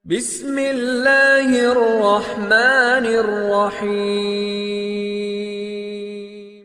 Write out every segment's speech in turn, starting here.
Bismillahirrahmanirrahim.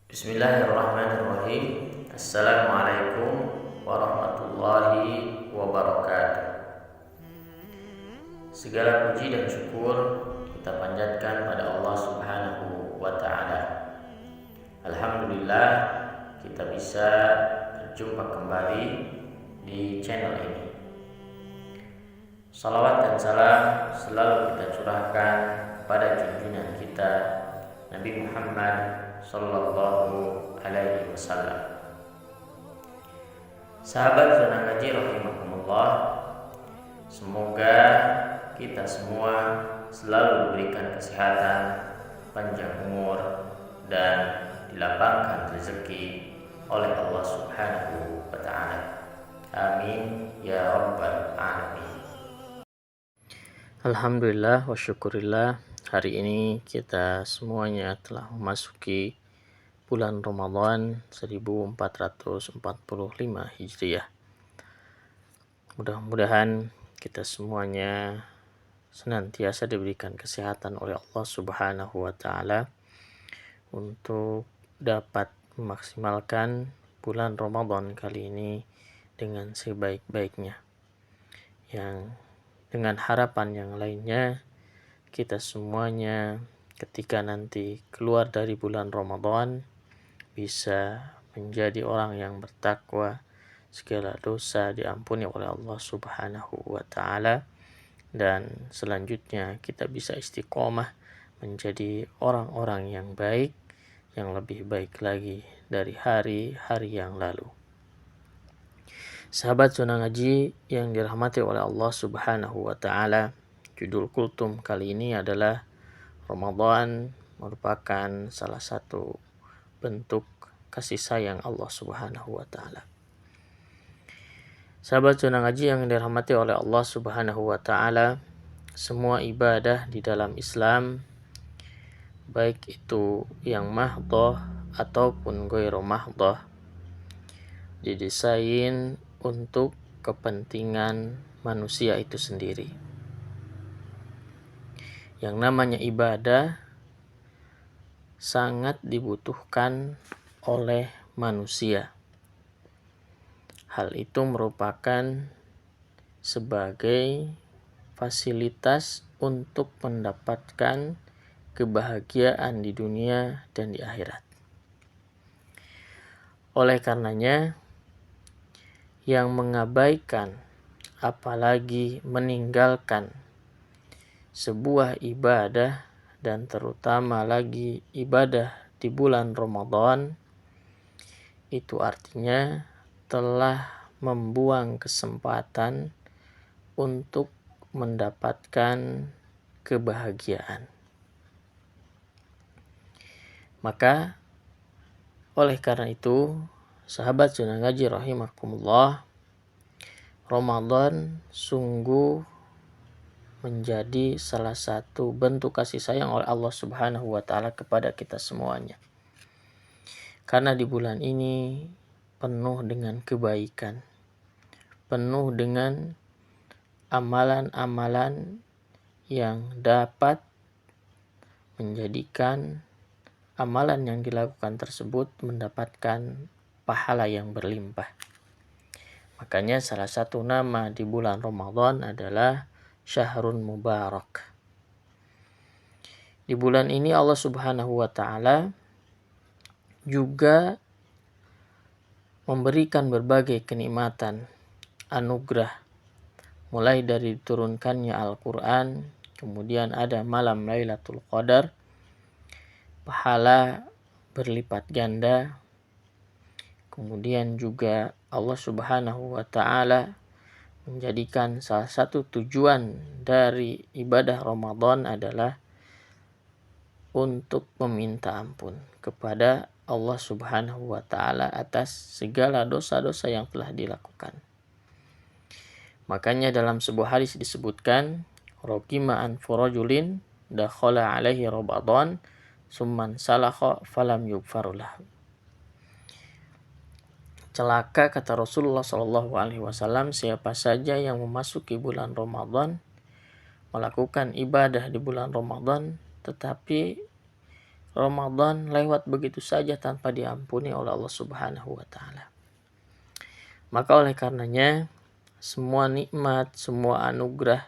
Bismillahirrahmanirrahim. Assalamualaikum warahmatullahi wabarakatuh. Segala puji dan syukur kita panjatkan pada Allah Subhanahu wa ta'ala. Alhamdulillah kita bisa berjumpa kembali di channel ini. Salawat dan salam selalu kita curahkan pada junjungan kita Nabi Muhammad sallallahu alaihi wasallam. Sahabat zona ngaji rahimakumullah, semoga kita semua selalu diberikan kesehatan, panjang umur, dan dilapangkan rezeki oleh Allah Subhanahu wa ta'ala. Amin ya rabbal alamin. Alhamdulillah wa syukurillah, hari ini kita semuanya telah memasuki bulan Ramadan 1445 Hijriah. Mudah-mudahan kita semuanya senantiasa diberikan kesehatan oleh Allah Subhanahu wa ta'ala untuk dapat memaksimalkan bulan Ramadan kali ini dengan sebaik-baiknya. Yang dengan harapan yang lainnya, kita semuanya ketika nanti keluar dari bulan Ramadan bisa menjadi orang yang bertakwa, segala dosa diampuni oleh Allah Subhanahu wa ta'ala, dan selanjutnya kita bisa istiqomah menjadi orang-orang yang baik, yang lebih baik lagi dari hari-hari yang lalu. Sahabat zona ngaji yang dirahmati oleh Allah Subhanahu wa ta'ala, judul kultum kali ini adalah Ramadan merupakan salah satu bentuk kasih sayang Allah Subhanahu wa ta'ala. Sahabat zona ngaji yang dirahmati oleh Allah Subhanahu wa ta'ala, semua ibadah di dalam Islam, baik itu yang mahdhah ataupun ghairu mahdhah, didesain untuk kepentingan manusia itu sendiri. Yang namanya ibadah sangat dibutuhkan oleh manusia. Hal itu merupakan sebagai fasilitas untuk mendapatkan kebahagiaan di dunia dan di akhirat. Oleh karenanya, yang mengabaikan apalagi meninggalkan sebuah ibadah, dan terutama lagi ibadah di bulan Ramadan, itu artinya telah membuang kesempatan untuk mendapatkan kebahagiaan. Maka oleh karena itu, sahabat zona ngaji rahimakumullah, Ramadan sungguh menjadi salah satu bentuk kasih sayang oleh Allah Subhanahu wa ta'ala kepada kita semuanya. Karena di bulan ini penuh dengan kebaikan, penuh dengan amalan-amalan yang dapat menjadikan amalan yang dilakukan tersebut mendapatkan pahala yang berlimpah. Makanya salah satu nama di bulan Ramadan adalah Syahrun Mubarak. Di bulan ini Allah Subhanahu wa ta'ala juga memberikan berbagai kenikmatan, anugerah, mulai dari diturunkannya Al-Quran, kemudian ada malam Lailatul Qadar, pahala berlipat ganda. Kemudian juga Allah Subhanahu wa ta'ala menjadikan salah satu tujuan dari ibadah Ramadan adalah untuk meminta ampun kepada Allah Subhanahu wa ta'ala atas segala dosa-dosa yang telah dilakukan. Makanya dalam sebuah hadis disebutkan, Raqima an furajulin dakhala alaihi Ramadan summan salakha falam yughfarulah. Celaka, kata Rasulullah SAW, siapa saja yang memasuki bulan Ramadan, melakukan ibadah di bulan Ramadan, tetapi Ramadan lewat begitu saja tanpa diampuni oleh Allah Subhanahu wa Ta'ala. Maka oleh karenanya, semua nikmat, semua anugerah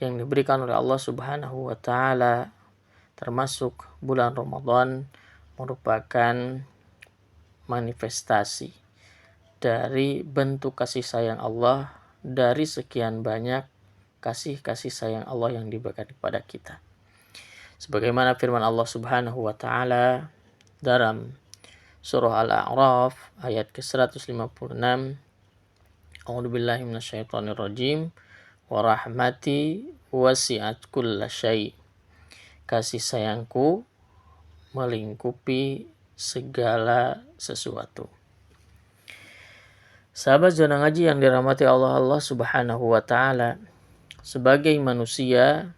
yang diberikan oleh Allah Subhanahu wa Ta'ala, termasuk bulan Ramadan, merupakan manifestasi dari bentuk kasih sayang Allah, dari sekian banyak kasih sayang Allah yang diberikan kepada kita. Sebagaimana firman Allah Subhanahu wa Ta'ala dalam surah Al-A'raf ayat ke-156, A'udzubillahi minasyaitonirrajim, wa rahmati wasi'at kulla syai'. Kasih sayangku melingkupi segala sesuatu. Sahabat zona ngaji yang dirahmati Allah Subhanahu wa Ta'ala, sebagai manusia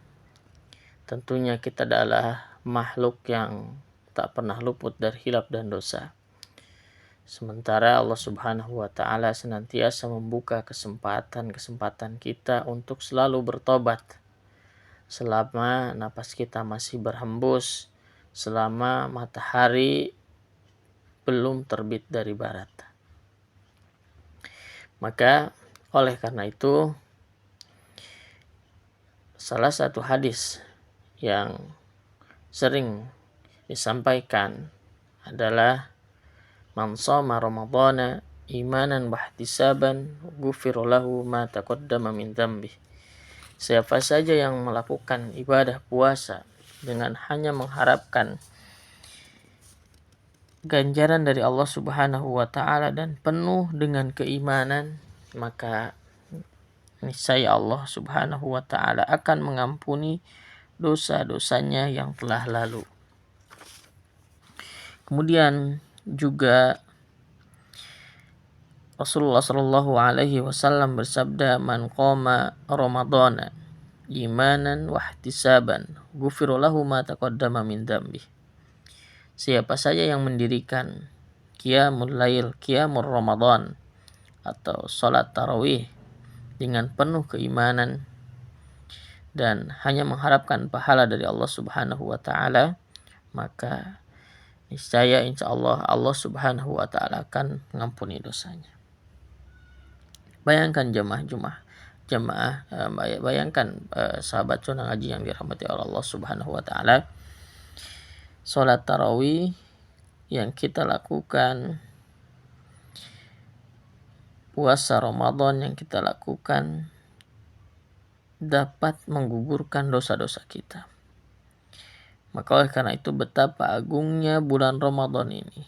tentunya kita adalah makhluk yang tak pernah luput dari hilaf dan dosa. Sementara Allah Subhanahu wa Ta'ala senantiasa membuka kesempatan kita untuk selalu bertobat selama napas kita masih berhembus, selama matahari belum terbit dari barat. Maka oleh karena itu, salah satu hadis yang sering disampaikan adalah man shoma ramadhana imanan wa ihtisaban ghufira lahu ma taqaddama min dzambi. Siapa saja yang melakukan ibadah puasa dengan hanya mengharapkan ganjaran dari Allah Subhanahu wa Ta'ala dan penuh dengan keimanan, maka niscaya Allah Subhanahu wa Ta'ala akan mengampuni dosa-dosanya yang telah lalu. Kemudian juga Rasulullah Shallallahu Alaihi Wasallam bersabda, man qama Ramadana imanan wa ihtisaban ghufira lahu ma taqaddama min dzambi. Siapa saja yang mendirikan qiyamul lail, qiyamul Ramadan atau salat tarawih dengan penuh keimanan dan hanya mengharapkan pahala dari Allah Subhanahu wa Ta'ala, maka niscaya insyaallah Allah Subhanahu wa Ta'ala akan mengampuni dosanya. Bayangkan sahabat zona ngaji yang dirahmati oleh Allah Subhanahu wa Ta'ala, salat tarawih yang kita lakukan, puasa Ramadan yang kita lakukan dapat menggugurkan dosa-dosa kita. Maka oleh karena itu, betapa agungnya bulan Ramadan ini,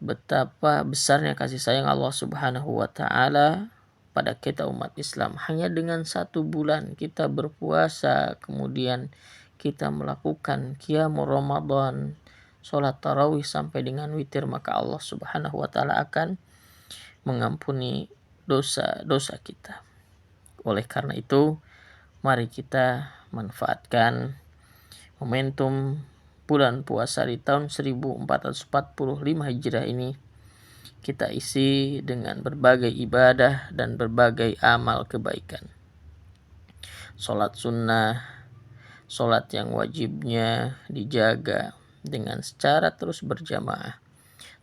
betapa besarnya kasih sayang Allah Subhanahu wa Ta'ala pada kita umat Islam. Hanya dengan 1 bulan kita berpuasa, kemudian kita melakukan qiyamul Ramadan, sholat tarawih sampai dengan witir, maka Allah Subhanahu wa Ta'ala akan mengampuni dosa-dosa kita. Oleh karena itu, mari kita manfaatkan momentum bulan puasa di tahun 1445 Hijriah ini, kita isi dengan berbagai ibadah dan berbagai amal kebaikan. Sholat sunnah, sholat yang wajibnya dijaga dengan secara terus berjamaah.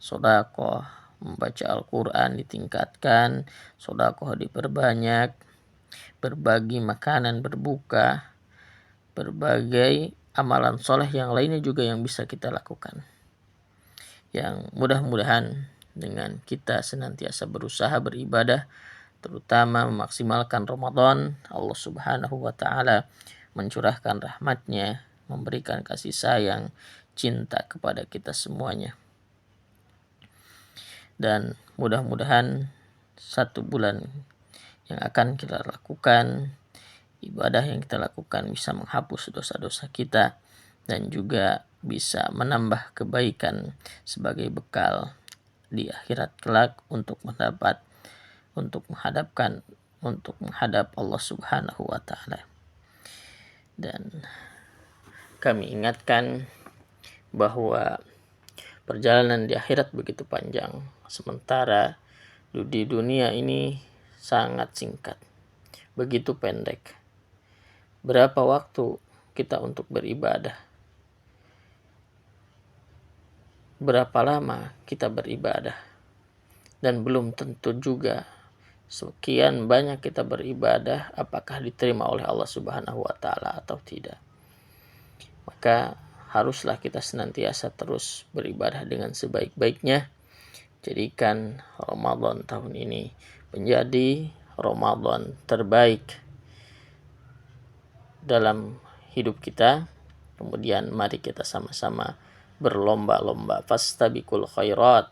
Sedekah, membaca Al-Quran ditingkatkan, sedekah diperbanyak, berbagi makanan berbuka, berbagai amalan soleh yang lainnya juga yang bisa kita lakukan. Yang mudah-mudahan dengan kita senantiasa berusaha beribadah, terutama memaksimalkan Ramadan, Allah Subhanahu wa Ta'ala mencurahkan rahmatnya, memberikan kasih sayang, cinta kepada kita semuanya. Dan mudah-mudahan 1 bulan yang akan kita lakukan, ibadah yang kita lakukan bisa menghapus dosa-dosa kita dan juga bisa menambah kebaikan sebagai bekal di akhirat kelak untuk menghadap Allah Subhanahu wa Ta'ala. Dan kami ingatkan bahwa perjalanan di akhirat begitu panjang, sementara di dunia ini sangat singkat, begitu pendek. Berapa waktu kita untuk beribadah? Berapa lama kita beribadah? Dan belum tentu juga sekian banyak kita beribadah apakah diterima oleh Allah Subhanahu wa taala atau tidak. Maka haruslah kita senantiasa terus beribadah dengan sebaik-baiknya. Jadikan Ramadan tahun ini menjadi Ramadan terbaik dalam hidup kita. Kemudian mari kita sama-sama berlomba-lomba, fastabiqul khairat.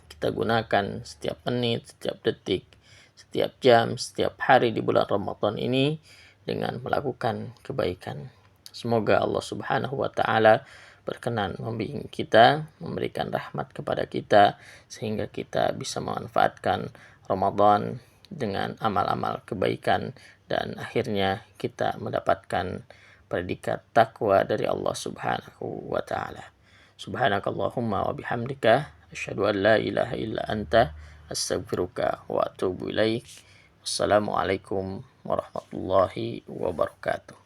Kita gunakan setiap menit, setiap detik, setiap jam, setiap hari di bulan Ramadan ini dengan melakukan kebaikan. Semoga Allah Subhanahu wa taala berkenan membimbing kita, memberikan rahmat kepada kita sehingga kita bisa memanfaatkan Ramadan dengan amal-amal kebaikan dan akhirnya kita mendapatkan predikat takwa dari Allah Subhanahu wa taala. Subhanakallahumma wa bihamdika asyhadu an la ilaha illa anta astaghfiruka wa atubu ilaik. Wassalamualaikum warahmatullahi wabarakatuh.